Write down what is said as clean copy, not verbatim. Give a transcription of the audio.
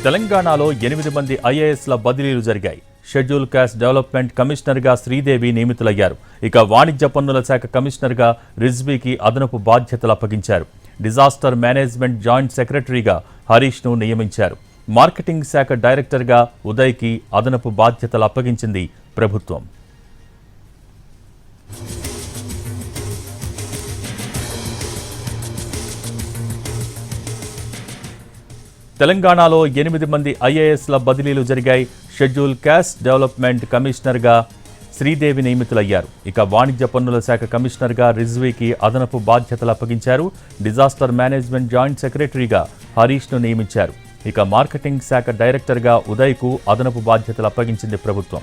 తెలంగాణలో 8 మంది ఐఏఎస్ల బదిలీలు జరిగాయి. షెడ్యూల్ కాస్ట్ డెవలప్మెంట్ కమిషనర్గా శ్రీదేవి నియమితులయ్యారు. ఇక వాణిజ్య పన్నుల శాఖ కమిషనర్గా రిజ్వీకి అదనపు బాధ్యతలు అప్పగించారు. డిజాస్టర్ మేనేజ్మెంట్ జాయింట్ సెక్రటరీగా హరీష్ను నియమించారు. మార్కెటింగ్ శాఖ డైరెక్టర్గా ఉదయ్కి అదనపు బాధ్యతలు అప్పగించింది ప్రభుత్వం. తెలంగాణలో 8 మంది ఐఏఎస్ల బదిలీలు జరిగాయి. షెడ్యూల్ కాస్ట్ డెవలప్మెంట్ కమిషనర్గా శ్రీదేవి నియమితులయ్యారు. ఇక వాణిజ్య పన్నుల శాఖ కమిషనర్గా రిజ్వీకి అదనపు బాధ్యతలు అప్పగించారు. డిజాస్టర్ మేనేజ్మెంట్ జాయింట్ సెక్రటరీగా హరీష్ను నియమించారు. ఇక మార్కెటింగ్ శాఖ డైరెక్టర్గా ఉదయ్కు అదనపు బాధ్యతలు అప్పగించింది ప్రభుత్వం.